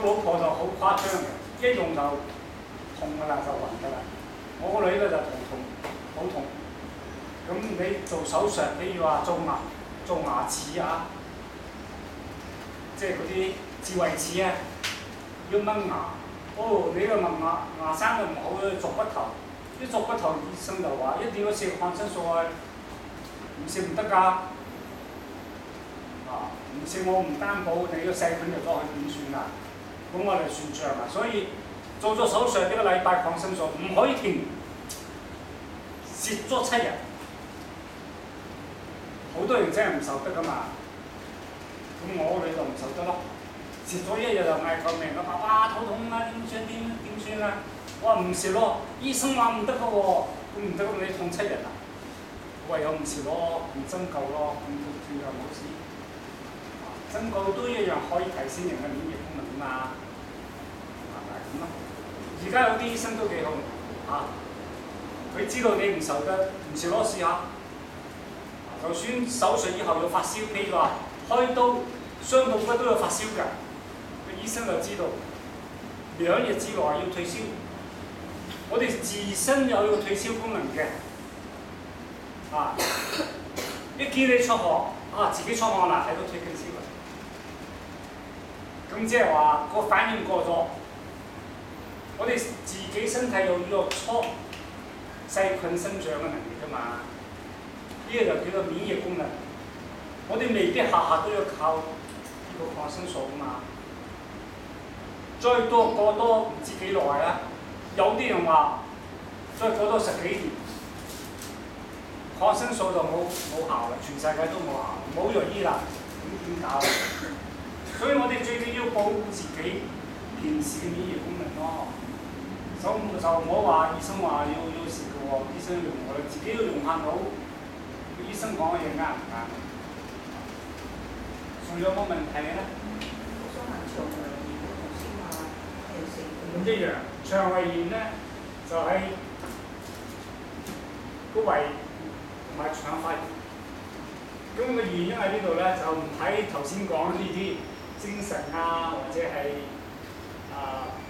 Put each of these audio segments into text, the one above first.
我老婆就好誇張嘅，一用就痛㗎啦，就暈㗎啦。我個女咧就好痛。咁你做手術，比如話做牙齒啊，即係嗰啲智慧齒啊，要掹牙。哦，你個牙生得唔好咧，鑿骨頭。啲鑿骨頭醫生就話一定要食抗生素啊，唔食唔得㗎。唔食我唔擔保你個細菌入咗去點算啊？咁我哋算賬啊。所以做咗手術一個禮拜抗生素唔可以停，蝕咗7日。好多人真係唔受得㗎嘛。咁我哋就唔受得咯。蝕咗1日就嗌救命啦！爸爸肚痛啊，點算啊？我話唔蝕咯，醫生話唔得㗎喎，咁唔得咁你痛7日啊？唯有唔蝕咯，唔針灸咯，咁就冇事。針灸都一樣可以提升人嘅免疫功能㗎嘛，係咪咁咯？而家有啲醫生都幾好嚇，佢知道你唔受得，唔蝕咯試下。就算手術以後有發燒，譬如話開刀傷到骨都有發燒㗎，個醫生就知道2日之內要退燒。我哋自身有一個退燒功能嘅，一見你出汗，自己出汗啦，喺度退緊燒啦。咁即係話個反應過咗，我哋自己身體有呢個促細菌生長嘅能力㗎嘛。呢個就叫做免疫功能。我哋未必下下都要靠呢個抗生素㗎嘛。再過多唔知幾耐啊！有啲人話再過多10幾年，抗生素就冇效啦，全世界都冇效，冇藥醫啦，咁點搞？所以我哋最緊要保護自己平時嘅免疫功能咯。就唔好話醫生話要食嘅喎，醫生用我哋自己要用下腦。醫生講嘅嘢啱唔啱？仲有冇問題咧？我想問腸胃炎，頭先話食唔一樣，腸胃炎咧就係個胃同埋腸發炎。咁個原因喺呢度咧，就唔喺頭先講呢啲精神啊，或者係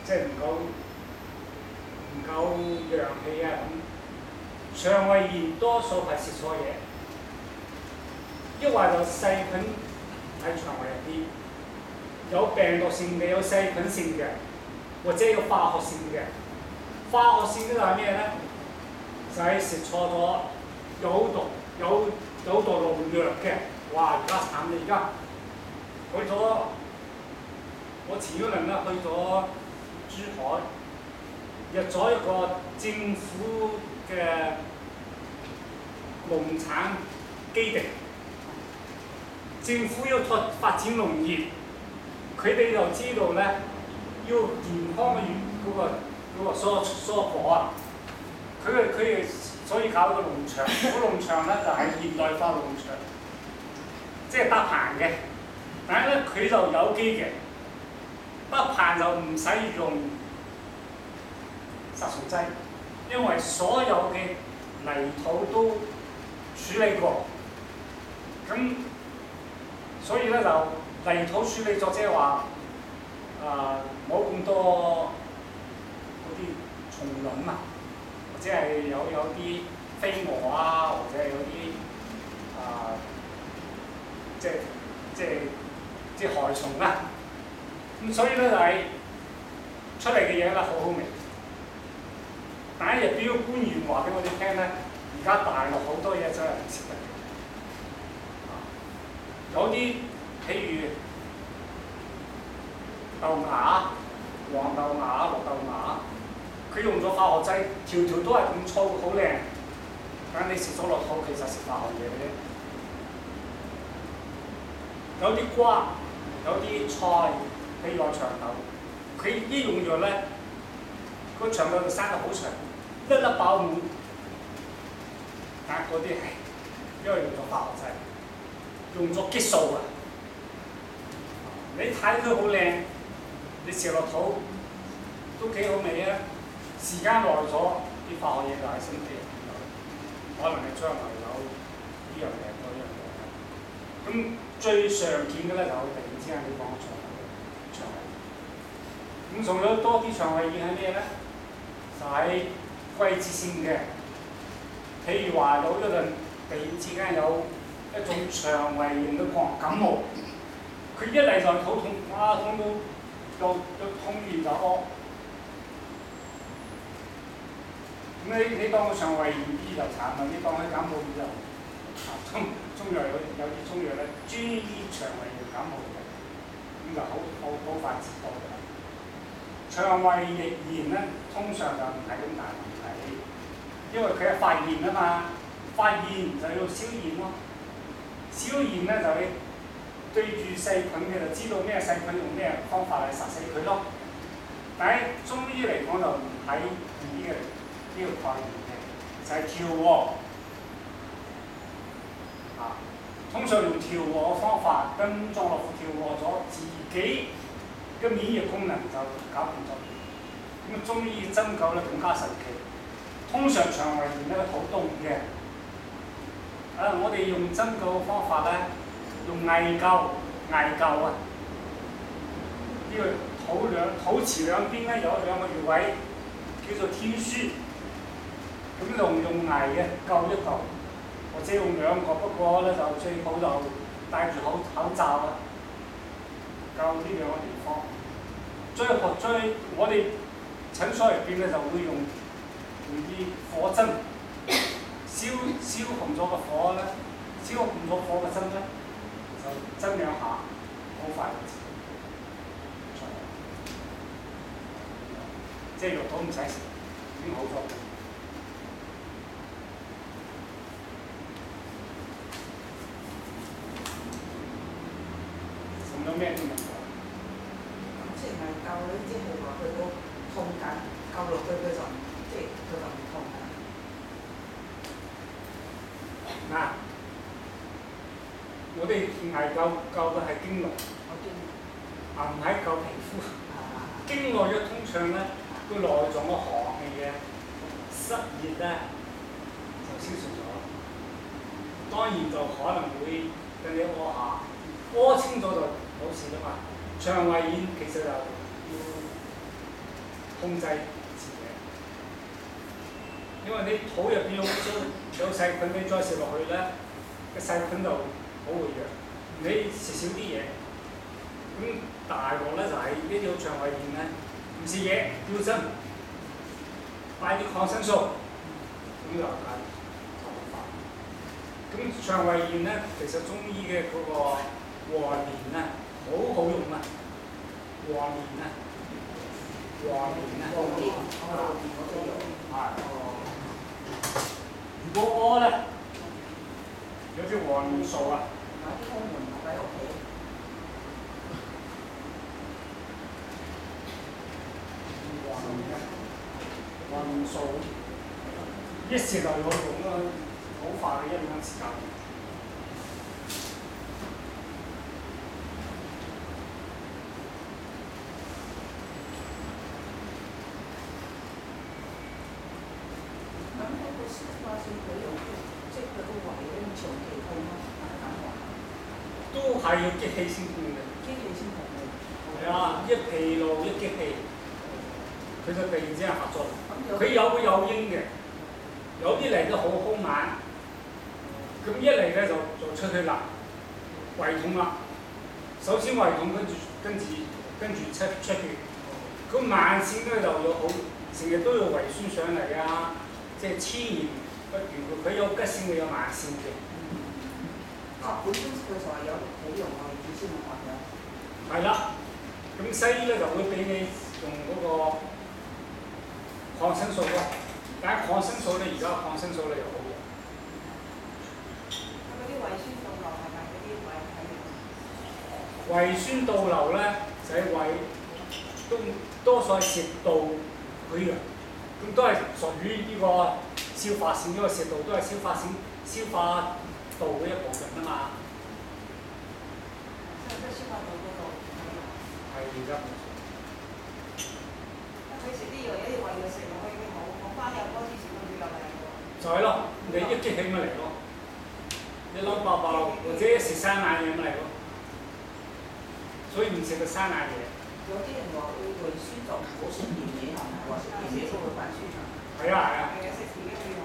即係唔夠陽氣啊咁。腸胃炎多數係食錯嘢。一話就細菌喺腸胃入邊，有病毒性嘅，有細菌性嘅，或者有化學性嘅。化學性嗰度係咩咧？就係食錯咗有毒農藥嘅。哇！而家慘啦！而家去咗，我前嗰輪咧去咗珠海，入咗一個政府嘅農產基地。政府要發展農業，佢哋就知道咧，要健康嘅嗰個蔬果啊。佢哋所以搞一個農場，個農場咧就係現代化農場，即係搭棚嘅。但係咧佢就有機嘅，搭棚就唔使用殺蟲劑，因為所有嘅泥土都處理過。咁所以咧就泥土處理咗，即係話冇咁多嗰啲蟲卵啊，或者係有啲飛蛾啊，或者係有啲即係害蟲啊。咁所以咧就係出嚟嘅嘢咧好好味。但係入邊個官員話俾我哋聽咧，而家大陸好多嘢真係唔食得。有啲譬如豆芽、黃豆芽、綠豆芽，佢用咗化學劑，條條都係咁粗，好靚。但係你食咗落肚，其實食化學嘢嘅啫。有啲瓜，有啲菜，譬如話長豆，佢一用藥咧，個長豆就生得好長，粒粒飽滿。但係嗰啲係因為用咗化學劑。用咗激素啊！你睇佢好靚，你食落肚都幾好味啊！時間耐咗，啲化學嘢就喺身體入邊有，可能你將來有呢樣嘢嗰樣嘢。咁最常見嘅咧就係突然之間你講腸胃，咁仲有多啲腸胃炎係咩咧？就係季節性嘅，譬如話有一陣突然之間有一種腸胃炎嘅感冒，佢一嚟就肚痛，哇痛到又痛完就屙。你當個腸胃炎醫就慘啦，你當佢感冒醫就中藥有啲中藥咧專醫腸胃炎感冒嘅，咁就好快治到嘅。腸胃炎咧通常就唔係咁大問題，因為佢係發炎啊嘛，發炎就要消炎咯。消炎咧就你對住細菌嘅就知道咩細菌用咩方法嚟殺死佢咯。但係中醫嚟講就唔係呢個概念嘅，就係調和啊。通常用調和嘅方法跟莊洛夫調和咗自己嘅免疫功能就搞掂咗。咁中醫針灸咧更加神奇。通常腸胃炎咧好凍嘅，我哋用針灸嘅方法咧，用艾灸啊，呢個肚臍兩邊咧有兩個穴位，叫做天樞。咁用艾嘅灸一灸，或者用兩個，不過咧就最好就戴住口罩啊，灸呢兩個地方。我哋診所入邊咧就會用啲火針，燒紅咗個火咧，燒紅咗火嘅針咧，就針兩下，好快就治。即係藥都唔使食，已經好咗。仲有咩都冇講。咁即係灸咧，即係話佢個痛緊，灸落去佢就唔痛啦。嗱，我哋艾灸嘅係經絡，唔係灸皮膚。經絡一通暢咧，個內臟嘅寒氣嘅濕熱咧就消除咗。當然就可能會跟你屙下，屙清咗就冇事啦嘛。腸胃炎其實就要控制自己，因為你肚入邊有細菌，你再食落去咧，個細菌就好活躍。你食少啲嘢，咁大鑊咧就係呢啲腸胃炎咧，唔食嘢吊針，擺啲抗生素，咁就係好快。咁腸胃炎咧，其實中醫嘅嗰個和連啊，好用啊，和連啊。如果屙咧，有啲和連素啊。買啲空門喺屋企。和連素一食就有用啦，好快嘅1-2時間。消化性佢又即係佢個胃咧長期痛咯，都係要激氣先痛嘅。激氣先痛嘅。係啊，一疲勞一激氣，佢就突然之間發作。佢有應嘅，有啲嚟得好兇猛，咁一嚟咧就出去啦，胃痛啦。首先胃痛，跟住出血。咁慢性咧就有好，成日都有胃酸上嚟啊。即係黐炎不斷，佢有急性嘅，有慢性嘅。本身佢就係有起用我哋主先嘅話嘅。係啦，咁西醫咧就會俾你用嗰個抗生素咯，但係抗生素咧而家抗生素咧又好用。嗰啲胃酸倒流係咪嗰啲胃係？胃酸倒流咧就係胃多數係食道潰瘍。咁都係屬於呢個消化腺，因為食道都係消化道嘅一部分啊嘛。即係消化道嗰度。係㗎。佢食啲藥，有啲胃藥食落去已經好，我翻入嗰啲食到佢又嚟喎。就係咯，你一激起咪嚟咯，一撈爆或者一食生冷嘢咪嚟咯。所以唔食個生冷嘢。有啲人話會胃酸就唔好食甜嘢，係咪？話食甜嘢都會胃酸㗎。係啊係啊。係啊，食甜嘅會喎。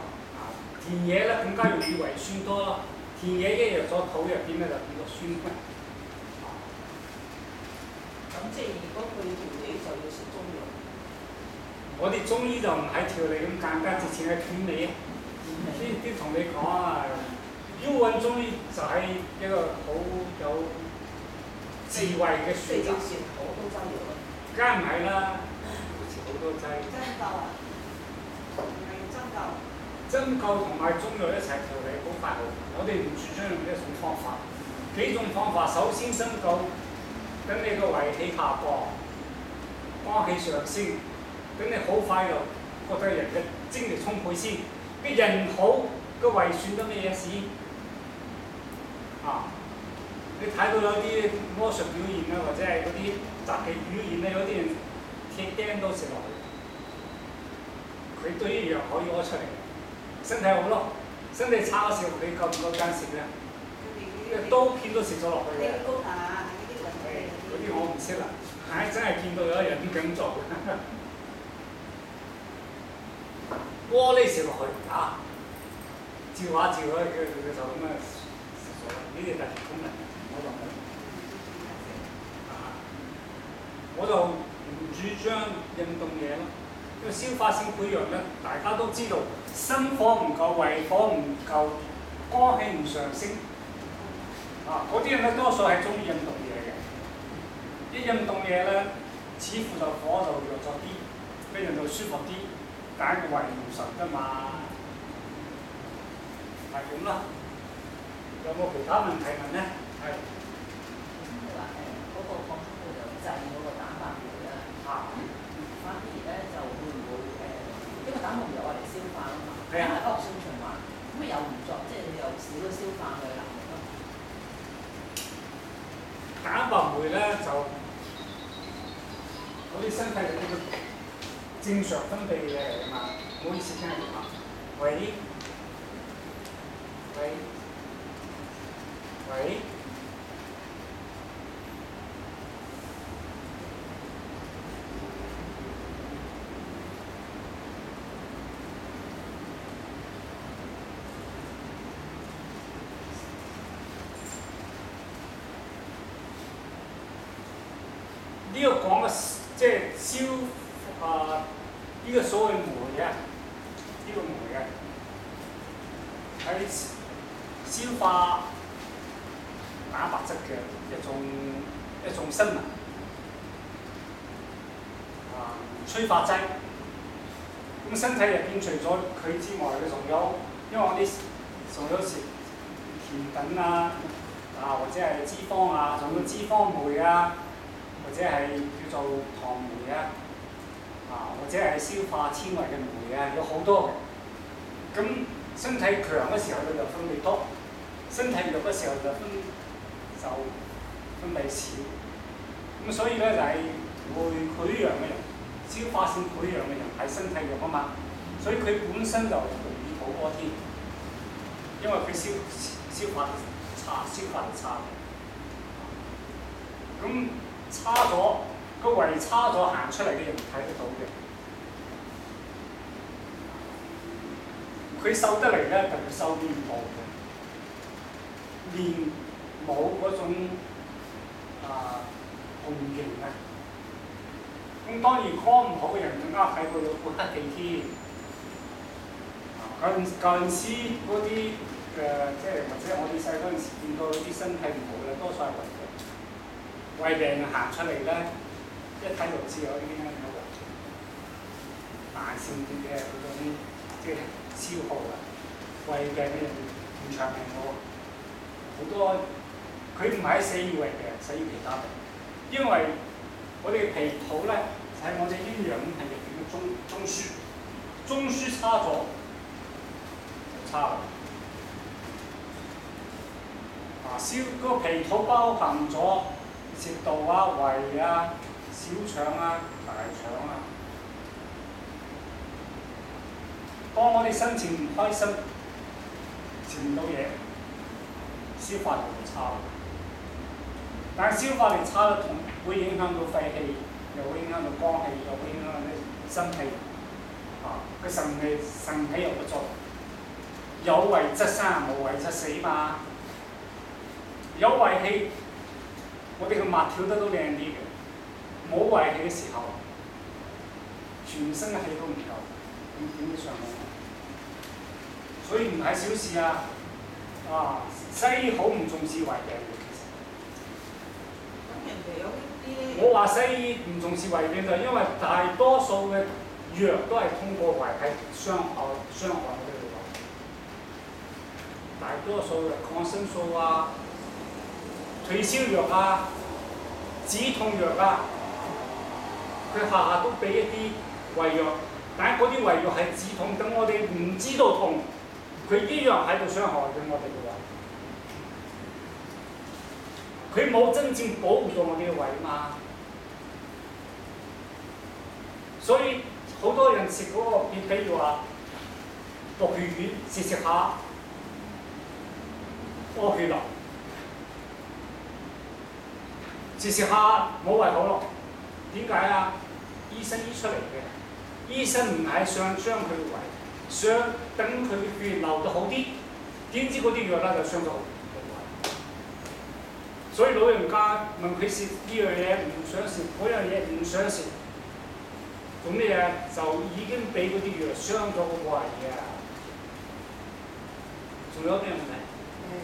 甜嘢咧更加容易胃酸多咯。甜嘢一入咗肚入邊咧就變咗酸嘅。咁即係如果佢調理就要食中藥。我哋中醫就唔係調理咁簡單，直情係斷理。啲同你講啊，要揾中醫就係一個好有智慧嘅選擇。食好多中藥啊！梗唔係啦，食好多劑。針灸啊？唔係針灸。針灸同埋中藥一齊調理好快好。我哋唔主張用一種方法，幾種方法。首先針灸，等你個胃氣下降，肝氣上升，等你好快就覺得人嘅精力充沛先。啲人好個胃算得咩嘢事？啊！你睇到有啲魔術表現啊，或者係嗰啲雜技表演咧，有啲人鐵釘都食落去，佢對於藥可以屙出嚟，身體好咯。身體差嘅時候，你夠唔夠間食咧？刀片都食咗落去嘅。高塔啊，嗰啲嗰啲我唔識啦，真係見到有人咁做。玻璃食落去啊，照下照下，佢就咁樣食咗啦。呢啲特別功能，我就冇。我就唔主張運動嘢咯，因為消化性潰瘍咧，大家都知道，心火唔夠，胃火唔夠，肝氣唔上升。嗰啲人咧多數係中意運動嘢嘅，啲運動嘢咧，似乎就火就弱咗啲，俾人就舒服啲。但係個胃唔實㗎嘛，係咁啦。有冇其他問題問咧？係。你話嗰個抗生素就製嗰個蛋白酶啦，反而咧就會唔會因為蛋白酶我嚟消化啊嘛，因為惡性循環，咁又唔作，即係你又少咗消化嘅能力咯。蛋白酶咧就我哋身體就叫做正常分泌嘅嚟㗎嘛，唔好意思聽下電話。喂，喂，喂，呢個講嘅即係呢個所謂酶啊，呢個酶啊，係消化蛋白質嘅一種生物催化劑。咁身體入邊除咗佢之外，佢仲有，因為我哋仲有食甜品啊，或者係脂肪啊，仲有脂肪酶啊，或者係叫做糖酶啊。或者係消化纖維嘅酶啊，有好多嘅。咁身體強嘅時候佢就分泌多，身體弱嘅時候就分泌少。咁所以咧就係胃潰瘍嘅人，消化性潰瘍嘅人係身體弱啊嘛，所以佢本身就容易肚屙添，因為佢消化得差。咁差咗。個胃差咗行出嚟嘅人睇得到嘅，佢瘦得嚟咧，特別瘦面部嘅，面冇嗰種紅型啊。咁當然肝唔好嘅人更加睇到有骨黑地添。舊陣時嗰啲即係或者我哋細嗰陣時見到啲身體唔好咧，多數係胃病行出嚟咧。一睇就知有啲咩有慢性啲嘅嗰種即係消耗啊，胃病嘅人唔長命喎，好多佢唔係死於胃病，死於其他病，因為我哋脾土咧就係我哋陰陽五行入邊嘅中樞，中樞差咗就差啦。個脾土包含咗食道啊、胃啊、小腸啊、大腸啊，當我哋心情唔開心，食唔到嘢，消化力就差。但係消化力差得會影響到肺氣，又會影響到肝氣，又會影響到啲心氣。個腎氣又不足，有為則生，無為則死嘛。有為氣，我哋個脈跳得都靚啲嘅；冇為氣嘅時候，全身嘅氣都唔夠，點會上去？所以唔係小事啊！西醫好唔重視胃病嘅，其實。咁人哋有啲我話西醫唔重視胃病就係因為大多數嘅藥都係通過胃係傷害我哋嘅胃。大多數嘅抗生素啊、退燒藥啊、止痛藥啊，佢下下都俾一啲胃藥，但係嗰啲胃藥係止痛，等我哋唔知道痛，佢一樣喺度傷害緊我哋嘅胃。佢冇真正保護到我哋嘅胃嘛，所以好多人食嗰個，譬如話毒血丸，食下屙血咯，食下冇胃口咯。點解啊？醫生醫出嚟嘅，醫生唔係想傷佢嘅胃，想等佢嘅血流得好啲，點知嗰啲藥咧就傷咗好。所以老人家問佢食呢樣嘢唔想食，嗰樣嘢唔想食，做咩嘢就已經俾嗰啲藥傷咗個胃啊！仲有咩問題？我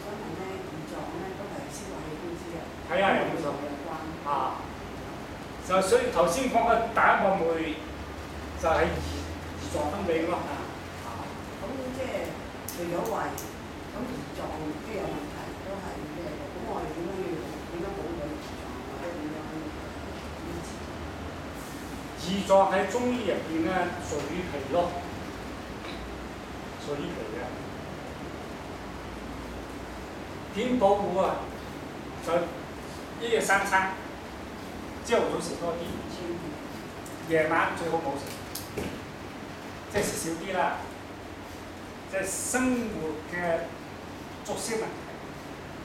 想問咧，胰臟咧都係消化器官之一。係啊，有冇錯？就所以頭先講嘅第一個酶就係胰臟分泌咯。咁即係除咗胃，咁胰臟都有問題，都係咩嘅？咁我哋點樣保護胰臟，或者點樣醫治？胰臟喺中醫入邊咧屬於脾咯，屬於脾嘅。點保護啊？就一日三餐，朝頭早食多啲，夜晚最好冇食，即係食少啲啦。即係生活嘅作息問題，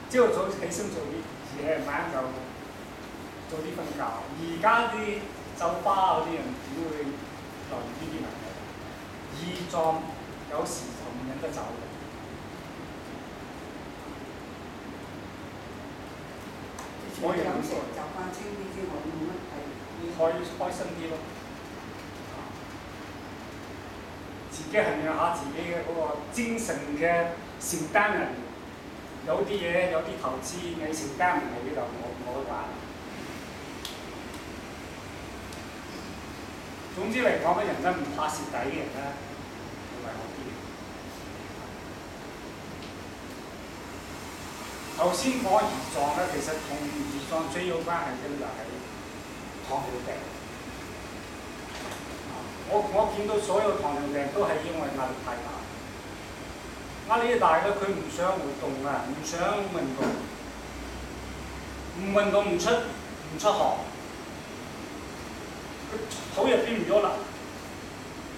朝頭早起身做啲，夜晚就早啲瞓覺。而家啲酒吧嗰啲人點會留意呢啲問題？胰臟有時就唔飲得酒嘅。我飲食習慣清啲之外，冇乜係開心啲咯。自己衡量下自己嘅嗰個精神嘅承擔能力，有啲嘢有啲投資你承擔唔起就冇得玩。總之嚟講咧，人咧唔怕蝕底嘅人咧，會好啲。頭先講胰臟咧，其實同胰臟最有關係嘅就係糖尿病。我見到所有糖尿病都係因為壓力太大，壓力大咧，佢唔想活動啊，唔想運動，唔運動唔出汗，佢肚入邊唔咗啦，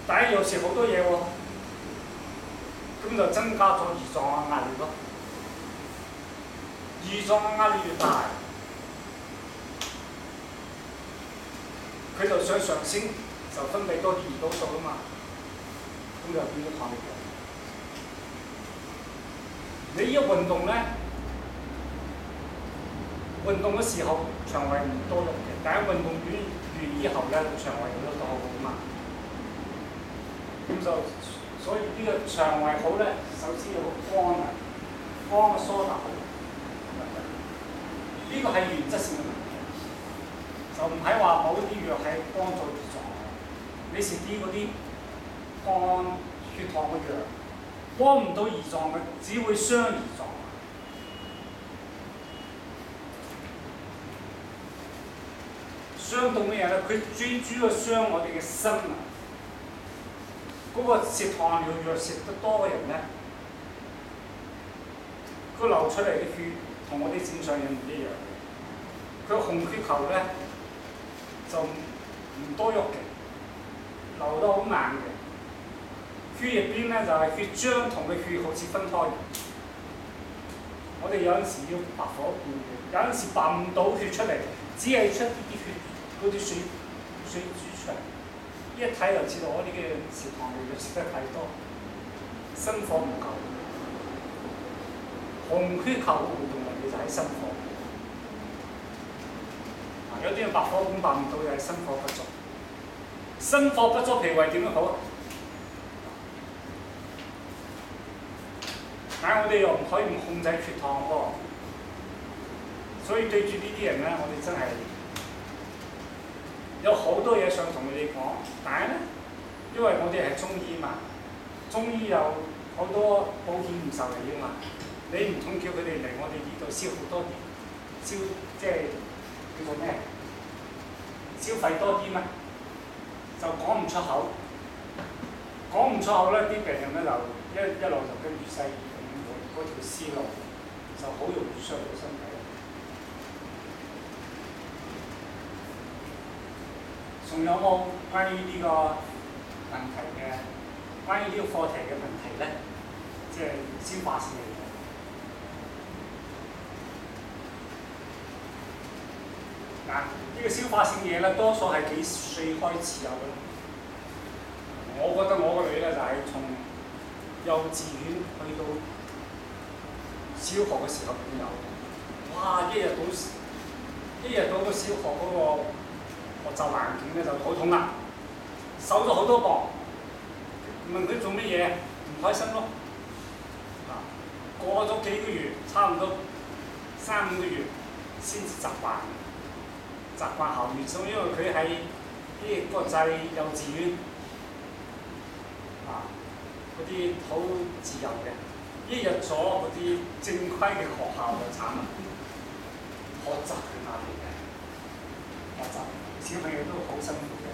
但係又食好多嘢喎，咁就增加咗胰臟嘅壓力咯。胰臟嘅壓力越大，佢就想上升。就分泌多啲胰島素啊嘛，咁就變咗糖尿病。你一運動咧，運動嘅時候腸胃唔多肉嘅，但係運動完以後咧，腸胃有得多好嘛。咁就所以呢個腸胃好咧，首先要好肝啊，肝嘅疏導好。呢個係原則性嘅問題，就唔係話某啲藥係幫助胰臟。你食啲嗰啲降血糖嘅藥，幫唔到胰臟嘅，只會傷胰臟。傷到咩嘢咧？佢最主要傷我哋嘅心啊！嗰個食糖尿藥食得多嘅人咧，佢流出嚟嘅血同我哋正常人唔一樣嘅。佢紅血球咧就唔多喐嘅。流得好慢嘅，血入邊咧就係血漿同嘅血好似分開嘅。我哋有陣時要拔火罐嘅，有陣時拔唔到血出嚟，只係出啲血，嗰啲水煮出嚟，一睇就知道我哋嘅食糖尿病食得太多，心火唔夠，紅血球嘅活動量就喺心火。有啲人白火咁辦唔到，就係心火不足。心火不足，脾胃點樣好？但係我哋又唔可以唔控制血糖喎，所以對住呢啲人咧，我哋真係有好多嘢想同佢哋講，但係咧，因為我哋係中醫嘛，中醫有好多保險唔受理啊嘛，你唔通叫佢哋嚟我哋呢度消耗多啲，即係叫做咩？消費多啲咩？就講唔出口，講唔出口咧，啲病人咧就一路就跟住西醫咁嗰條思路，就好容易傷到身體。仲有冇關於呢個問題嘅？關於呢個課題嘅問題咧，即係消化性嘅嘢。嗱，呢個消化性嘢咧，多數係幾歲開始有嘅？我覺得我個女咧就係從幼稚園去到小學嘅時候已經有。哇！一日到個小學嗰個學習環境咧就肚痛啦，瘦咗好多磅。問佢做乜嘢？唔開心咯。過咗幾個月，差唔多3-5個月先至習慣校園生，因為佢喺啲國際幼稚園嗰啲好自由嘅，一入咗嗰啲正規嘅學校就慘啦，學習嘅壓力嘅，學習小朋友都好辛苦嘅。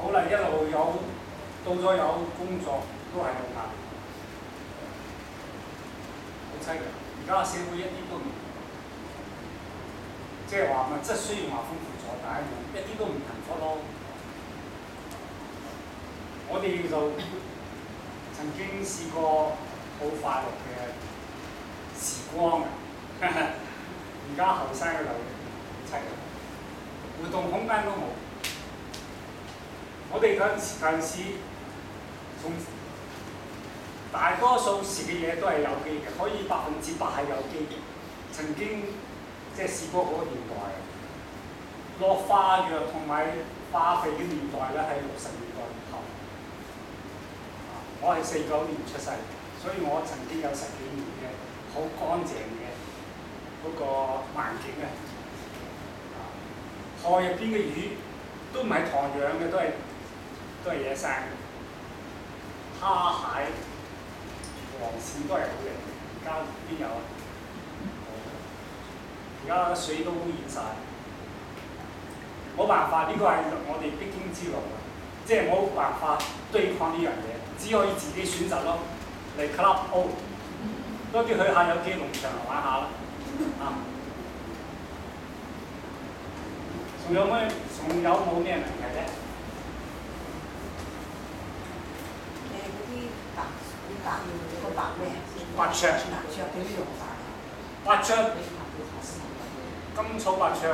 好啦，一路到咗有工作都係有壓力，好凄涼。而家社會一啲都唔，即係話物質雖然話豐富咗，但係一啲都唔幸福咯。我哋就曾經試過好快樂嘅時光啊！而家後生嘅就好凄涼，活動空間都冇。我哋嗰陣時，從大多數食嘅嘢都係有機嘅，可以100%係有機嘅。曾經即係試過嗰個年代，落化藥同埋化肥嘅年代咧，係60年代以後。我係49年出世，所以我曾經有10幾年嘅好乾淨嘅嗰個環境嘅。河入邊嘅魚都唔係塘養嘅，都係野生嘅。蝦蟹、黃鱔都係好靚嘅，而家邊有啊？而家水都污染晒，冇辦法，呢個係我哋必經之路啊！即係冇辦法對抗呢樣嘢，只可以自己選擇咯。嚟 Club O， 多啲去下有機農場玩下啦。仲有冇咩問題咧？白芍點用法？白芍，甘草白芍，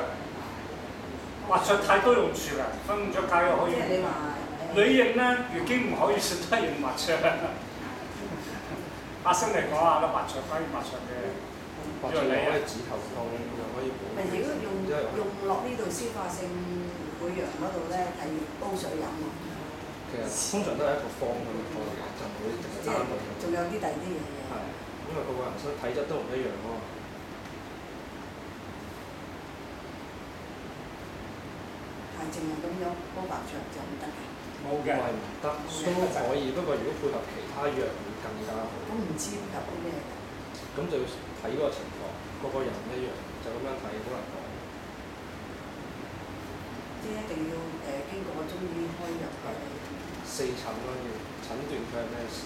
白芍太多用處啦，分唔出界又可以用。女人咧，月經唔可以食得用白芍。阿生嚟講下啦，白芍關於白芍嘅。白芍可以止頭痛，又可以補。如果用落呢度消化性潰瘍嗰度咧，係煲水飲喎。其實通常都係一個方咁樣嘅，就唔會淨係單類。仲有啲第二啲嘢。係，因為個個人身體質都唔一樣咯。係淨係咁樣煲白芍就唔得嘅。冇嘅。唔係唔得，都可以，不過如果配合其他藥會更加好。咁唔知配合啲咩？咁就要睇嗰個情況，個人唔一樣，就咁樣睇好難講。即係一定要經過中醫開藥嘅。4診咯，要診斷佢係咩事。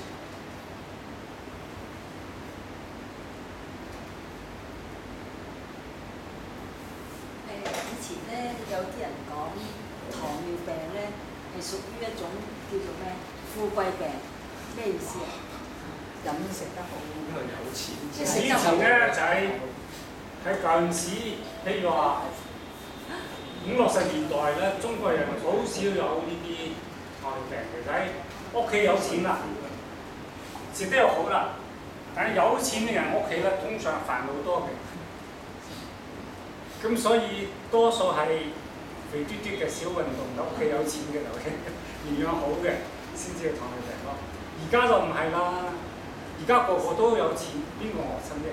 以前咧有啲人講糖尿病咧係屬於一種叫做咩富貴病，咩意思啊？飲食得好，因為有錢。以前咧就係喺舊陣時，譬如話50、60年代咧，中國人好少有呢啲糖尿病嘅，睇屋企有錢啦，食得又好啦，但係有錢嘅人屋企咧，通常煩惱多嘅。咁所以多數係肥嘟嘟嘅小運動，屋企有錢嘅就營養好嘅先至係糖尿病咯。而家就唔係啦，而家個個都有錢，邊個餓親啫？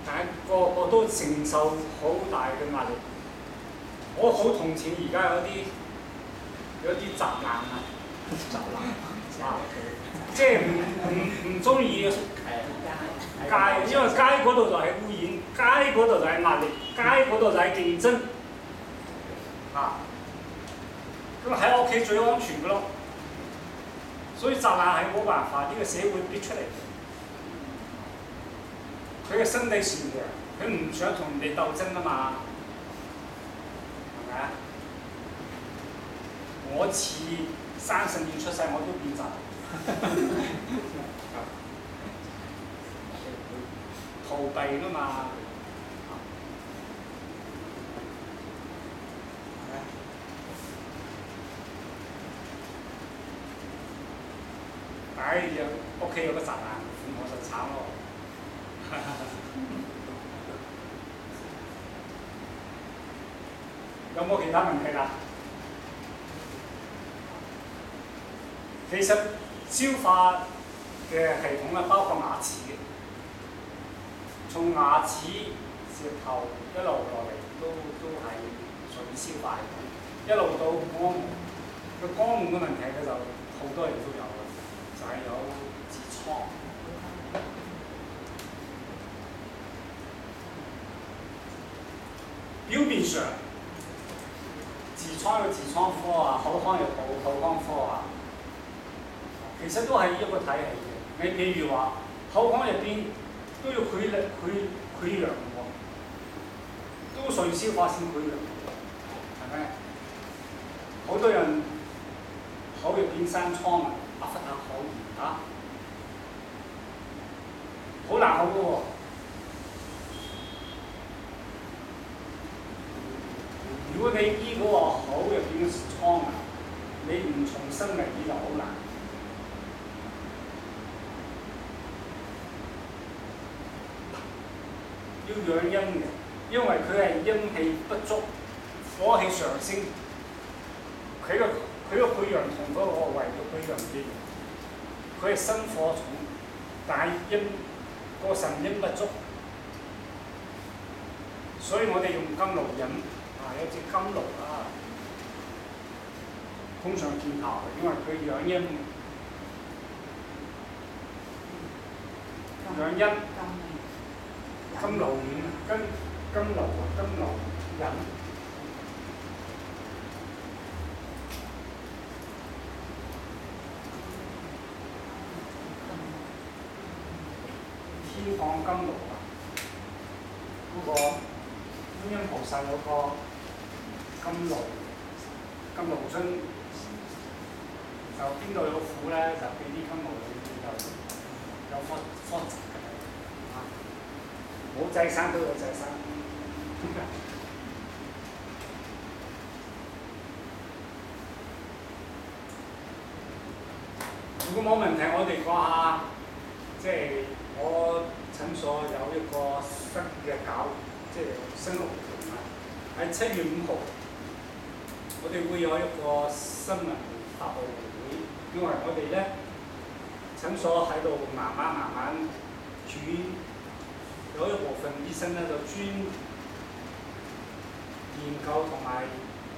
但係個個都承受好大嘅壓力。我好同情而家有啲宅男啊，即係唔中意街，因為街嗰度就係污染，街嗰度就係壓力，街嗰度就係競爭。咁喺屋企最安全嘅咯。所以宅男係冇辦法，呢個社會逼出嚟嘅。佢嘅身體善良，佢唔想同人哋鬥爭啊嘛，係咪啊？我似30年出世我都變宅，逃避啊嘛。唉，屋企有個宅男，我就慘咯。有冇其他問題啦？其實消化嘅系統咧，包括牙齒嘅，從牙齒、舌頭一路落嚟都係屬於消化系統，一路到肛門。個肛門嘅問題咧就好多人都有嘅，就係有痔瘡。表面上，痔瘡有痔瘡科啊，口腔有口腔科啊，其實都係一個體系嘅。你譬如話，口腔入邊都要潰瘍喎，都需要消化先潰瘍喎，係咪？好多人口入邊生瘡啊，發下口炎啊，好難好嘅喎。如果你醫嗰個口入邊嘅瘡啊，你唔重新嚟醫就好難。要養陰嘅，因為佢係陰氣不足，火氣上升，佢個潰瘍同嗰個胃嘅潰瘍唔一樣，佢係生火重，但係個腎陰不足，所以我哋用甘露飲。有隻甘露啊，通常見效嘅，因為佢養陰。養陰。甘露丸，甘露飲。天降甘露啊！嗰個觀音菩薩嗰個。甘露樽，就邊度有苦咧，就俾啲甘露裏邊有科質嘅，冇濟生都有濟生。如果冇問題，我哋講下，即係我診所有一個新嘅即係新路線啊，喺7月5號。我哋會有一個新聞發佈會，因為我哋咧診所喺度慢慢轉，有一部分醫生咧就專研究同埋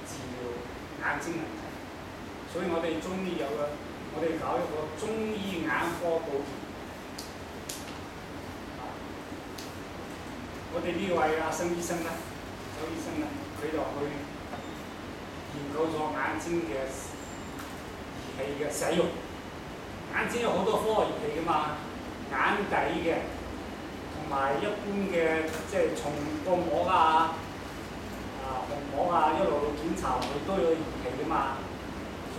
治療眼睛問題，所以我哋中醫我哋搞一個中醫眼科保健。我哋呢位阿新醫生咧，周醫生咧，佢就去研究咗眼睛嘅儀器嘅使用，眼睛有好多科學儀器㗎嘛，眼底嘅同埋一般嘅，即係從個膜啊、虹膜啊一路檢查佢都有儀器㗎嘛，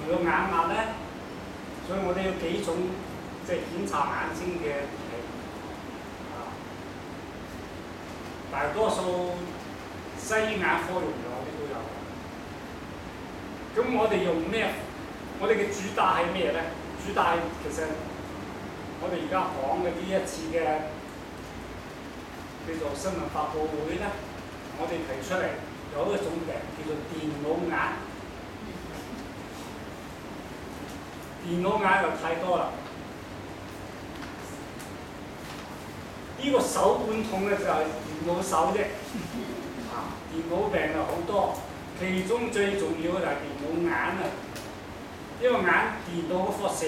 仲有眼壓咧，所以我哋有幾種即係檢查眼睛嘅儀器。大多數西醫眼科用嘅我哋都有。咁我哋用咩？我哋嘅主打係咩咧？主打其實我哋而家講嘅呢一次嘅叫做新聞發佈會咧，我哋提出嚟有一種病叫做電腦眼。電腦眼就太多啦。呢個手腕痛咧就係電腦手啫。電腦病就好多，其中最重要嘅就係電腦眼啊。因為眼電腦嘅輻射，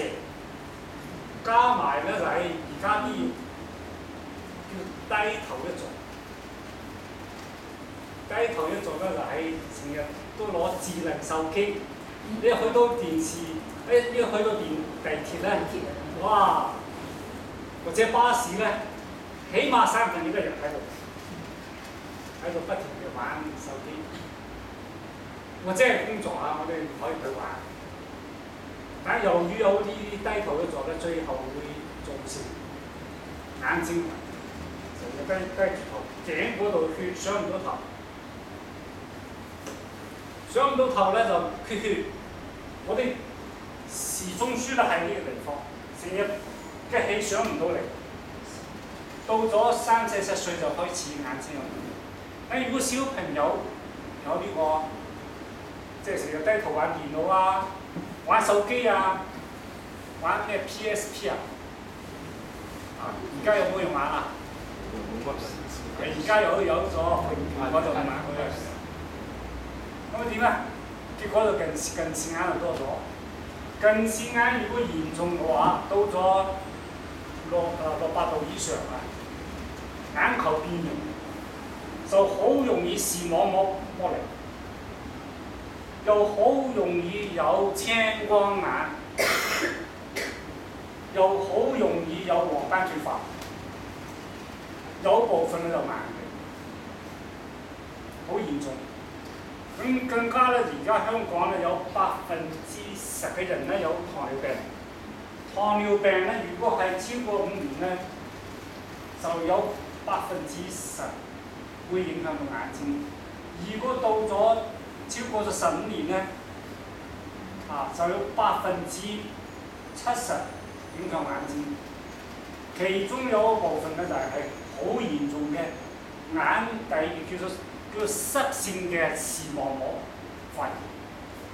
加埋咧就係而家啲叫低頭一族。低頭一族咧就係成日都攞智能手機，你去到電視，一去到地鐵咧，哇！或者巴士咧，起碼3分2個人喺度不停嘅玩手機。或者係工作啊，我哋唔可以去玩。但係由於有啲低頭一族咧，最後會造成眼睛成日低住頭，頸嗰度血上唔到頭，上唔到頭咧就缺血。我哋時鐘輸得喺呢個地方，成日嘅氣上唔到嚟，到咗3、4、10歲就開始眼睛有問題。但如果小朋友有呢個，即係成日低頭玩電腦啊、玩手機啊、玩咩 PSP 啊，而家有冇用玩啊？而家有咗，我就唔玩佢啦。咁點啊？結果就近視眼就多咗。近視眼如果嚴重嘅話，到咗68度以上啊，眼球變形，就好容易視網膜剝離，又好容易有青光眼，又好容易有黃斑脫髮，有部分咧就盲嘅，好嚴重。咁更加咧，而家香港咧有10%嘅人咧有糖尿病。糖尿病咧，如果係超過5年咧，就有10%會影響到眼睛。如果到咗超過咗15年咧，就有70%影響眼睛。其中有一部分咧就係好嚴重嘅眼底叫做塞性嘅視網膜發炎，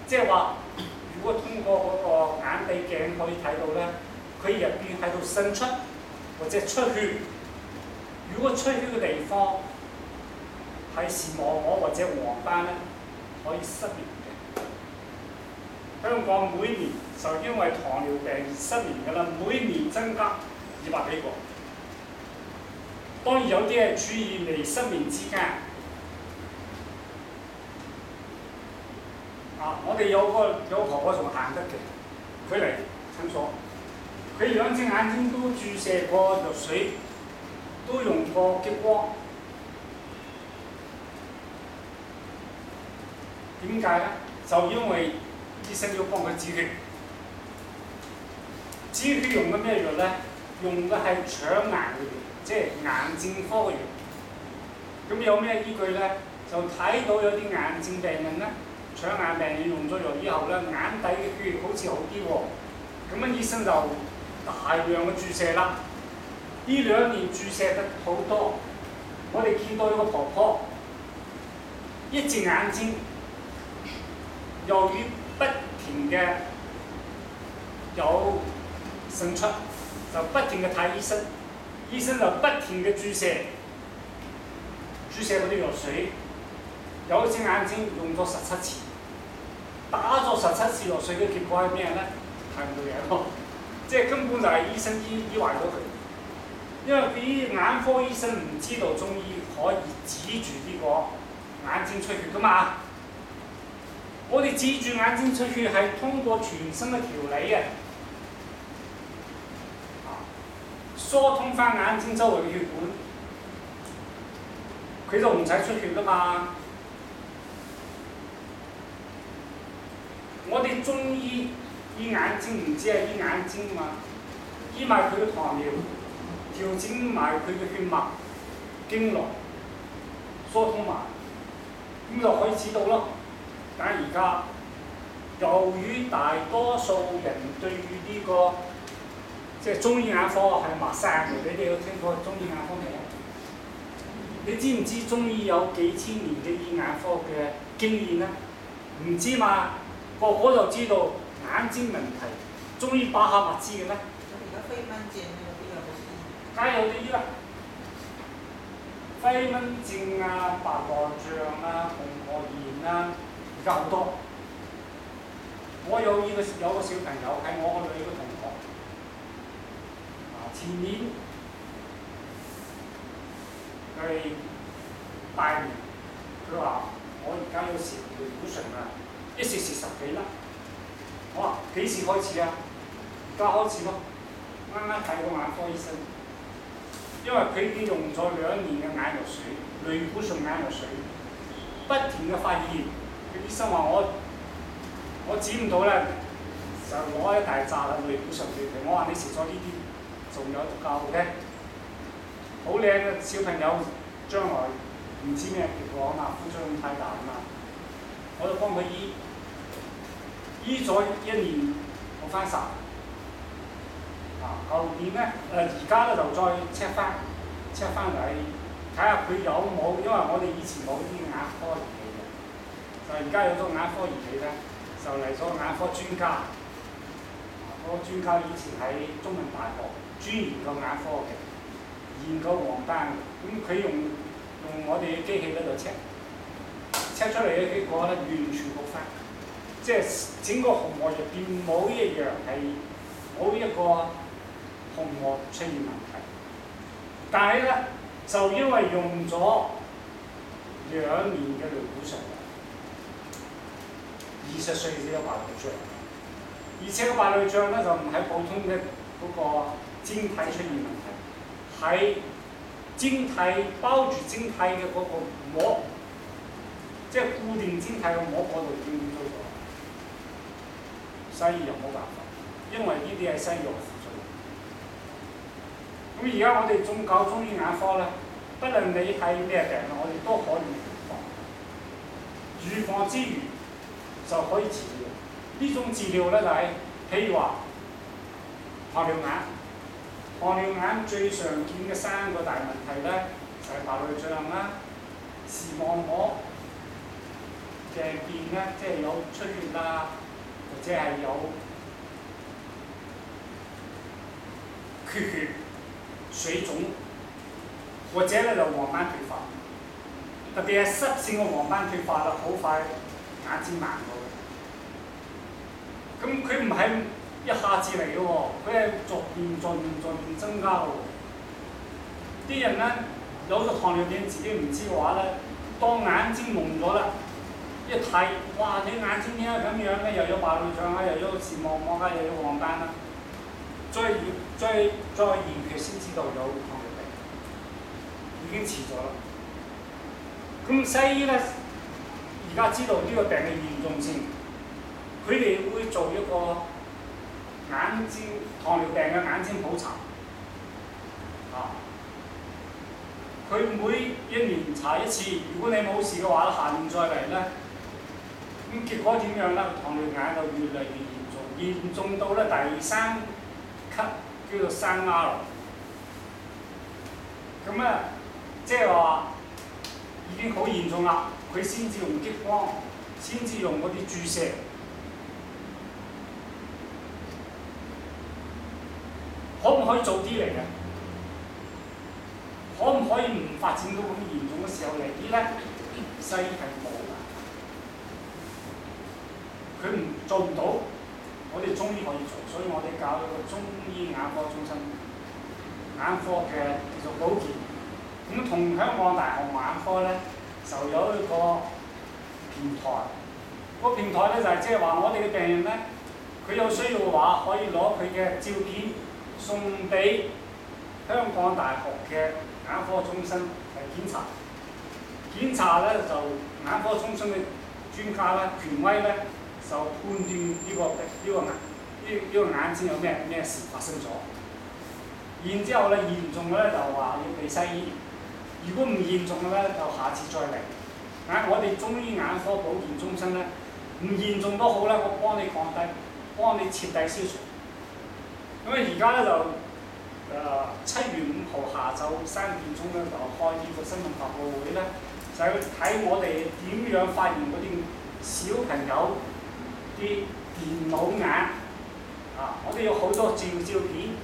即係話，如果通過嗰個眼底鏡可以睇到咧，佢入邊喺度滲出或者出血。如果出血嘅地方係視網膜或者黃斑咧，可以失明嘅。香港每年就因為糖尿病而失明嘅啦，每年增加200幾個。當然有啲係處於未失明之間。我哋有婆婆仲行得嘅，佢嚟診所，佢2隻眼睛都注射過藥水，都用過激光。點解咧？就因為醫生要幫佢止血。止血用嘅咩藥咧？用嘅係腸癌嘅藥，即係眼症科嘅藥。咁有咩依據咧？就睇到有啲眼症病人咧。腸癌病人用咗藥以後咧，眼底嘅血好似好啲喎，咁醫生就大量嘅注射啦。呢2年注射得好多，我哋見到有個婆婆，一隻眼睛由於不停嘅有滲出，就不停嘅睇醫生，醫生就不停嘅注射嗰啲藥水。有隻眼睛用咗17次，打咗17次藥水嘅結果係咩咧？睇唔到嘢咯，即係根本就係醫生醫壞咗佢。因為啲眼科醫生唔知道中醫可以止住呢個眼睛出血噶嘛。我哋止住眼睛出血係通過全身嘅調理疏通翻眼睛周圍嘅血管，佢就唔使出血噶嘛。我哋中醫醫眼睛唔止係醫眼睛嘛，醫埋佢嘅糖尿，調整埋佢嘅血脈經絡，疏通埋，咁就可以知道咯。但係而家由於大多數人對於呢個即係中醫眼科係陌生嘅，你哋有聽過中醫眼科未啊？你知唔知中醫有幾千年嘅醫眼科嘅經驗啊？唔知嘛？個個就知道眼睛問題，中醫把下咪知嘅咩？咁而家飛蚊症嗰啲有冇醫？梗係有啲醫啦，飛蚊症啊、白內障啊、紅外炎啊，而家好多。我有個小朋友係我個女嘅同學，前年佢拜年，佢話我而家要食類固醇啊，一食10幾粒。我話幾時開始啊？而家開始咯，啱啱睇過眼科醫生，因為佢已經用咗2年嘅眼藥水，類固醇眼藥水，不斷嘅發炎。佢醫生話我止唔到咧，就攞一大扎類固醇俾佢。我話你食咗呢啲，仲有夠嘅，好靚嘅小朋友，將來唔知咩結果啊嘛，副作用太大啊嘛，我就幫佢醫咗1年，好翻晒。舊年咧而家咧就再 check 翻嚟，睇下佢有冇，因為我哋以前冇啲眼科儀器嘅，就而家有咗眼科儀器咧，就嚟咗眼科專家。嗰個專家以前喺中文大學專研究眼科嘅，研究黃斑嘅，咁佢用我哋嘅機器咧就 check 出嚟嘅結果咧完全好翻，即係整個紅外入邊冇一樣係冇一個紅外出現問題，但係咧就因為用咗2年嘅類固醇，20歲先有白內障，而且個白內障咧就唔係普通嘅嗰個晶體出現問題，係晶體包住晶體嘅嗰個膜，即係固定晶體嘅膜嗰度已經污糟咗，西醫又冇辦法，因為呢啲係西藥。咁而家我哋搞中醫眼科咧，不論你係咩病，我哋都可以預防之餘就可以治療。呢種治療咧就係、譬如話糖尿眼，糖尿眼最常見嘅3個大問題咧就係、白內障啦、視網膜嘅變咧，即係有出血啦，或者係有缺血。水腫，或者咧就黃斑退化，特別係濕性嘅黃斑退化啦，好快眼睛盲咗嘅。咁佢唔係一下子嚟嘅喎，佢係逐年增加嘅喎。啲人咧有咗糖尿病自己唔知嘅話咧，當眼睛蒙咗啦，一睇，哇！你眼睛點解咁樣咧？又有白內障啊，又有視網膜啊，又有黃斑啦。再驗血先知道有糖尿病，已經遲咗啦。咁西醫咧，而家知道呢個病嘅嚴重性，佢哋會做一個眼睛糖尿病嘅眼睛普查。佢每1年查1次，如果你冇事嘅話，下年再嚟咧，咁結果點樣咧？糖尿眼就越嚟越嚴重到咧第3級叫做3R， 咁咧即係話已經好嚴重啦，佢先至用激光，先至用嗰啲注射。可唔可以早啲嚟嘅？可唔可以唔發展到咁嚴重嘅時候嚟啲咧？西醫係冇㗎，佢做唔到。我哋中醫可以做，所以我哋搞咗個中醫眼科中心，眼科嘅叫做保健。咁同香港大學眼科咧就有一個平台，個平台咧就係即係話我哋嘅病人咧，佢有需要嘅話可以攞佢嘅照片送俾香港大學嘅眼科中心嚟檢查。檢查咧就眼科中心嘅專家咧權威咧。就判斷呢個眼睛有咩事發生咗，然之後咧嚴重嘅咧就話要俾西醫，如果唔嚴重咧，就下次再嚟。我哋中醫眼科保健中心咧，唔嚴重都好啦，我幫你降低，幫你徹底消除。咁啊，而家咧就7月5號下晝3點鐘咧就開呢個新聞發佈會咧，就係睇我哋點樣發現嗰啲小朋友啲電腦眼啊！我哋有好多照片，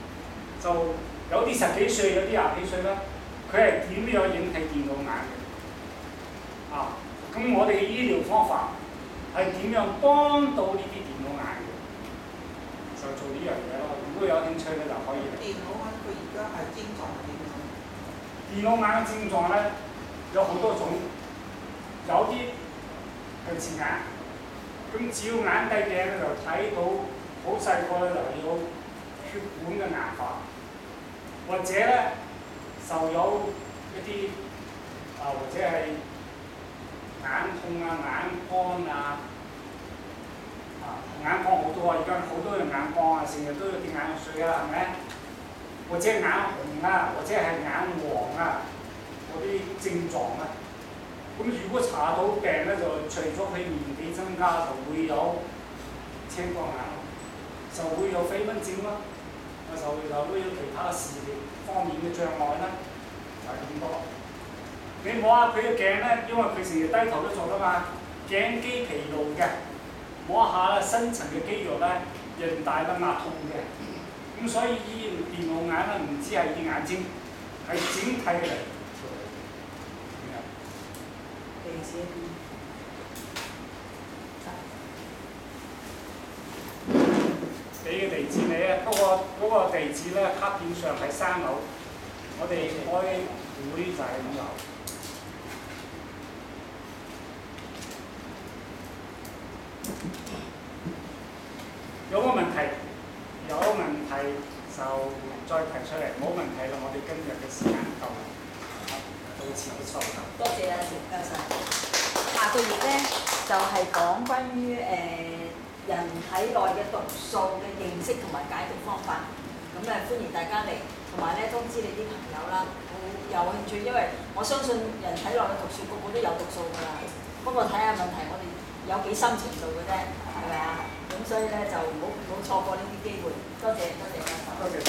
就有啲10幾歲，有啲20幾歲啦，佢係點樣引起電腦眼嘅？啊！咁我哋嘅醫療方法係點樣幫到呢啲電腦眼嘅？就做呢樣嘢咯。如果有興趣咧，就可以嚟。電腦眼佢而家係症狀係點樣？電腦眼嘅症狀咧有好多種，有啲係字眼，咁照眼底鏡咧就睇到好細個咧就有血管嘅硬化，或者咧就有一啲或者係眼痛啊、眼乾啊，眼乾好多啊！而家好多人眼乾啊，成日都有啲眼水啊，係咪？或者眼紅啊，或者係眼黃啊，嗰啲症狀啊。咁如果查到病咧，就除咗佢年紀增加，就會有青光眼，就會有飛蚊症啦，就會有其他視力方面嘅障礙啦，就係咁多。你摸下佢嘅頸咧，因為佢成日低頭都做㗎嘛，頸肌疲勞嘅，摸下咧深層嘅肌肉咧，韌帶咧壓痛嘅。咁所以醫電腦眼咧，唔止係啲眼睛，係整體嚟。地址俾嘅地址你啊，不過嗰個地址咧，卡片上係3樓，我哋開會就係5樓。有冇問題？有問題就再提出嚟，冇問題啦。我哋今日嘅時間夠啦，到此結束啦。多謝啊，謝晒。下個月咧就係講關於人體內嘅毒素嘅認識同埋解毒方法，咁歡迎大家嚟，同埋咧通知你啲朋友啦，好有興趣，因為我相信人體內嘅毒素個個都有毒素㗎啦，不過睇下問題我哋有幾深程度嘅啫，係咪啊？咁所以咧就唔好錯過呢啲機會，多謝多謝。多謝。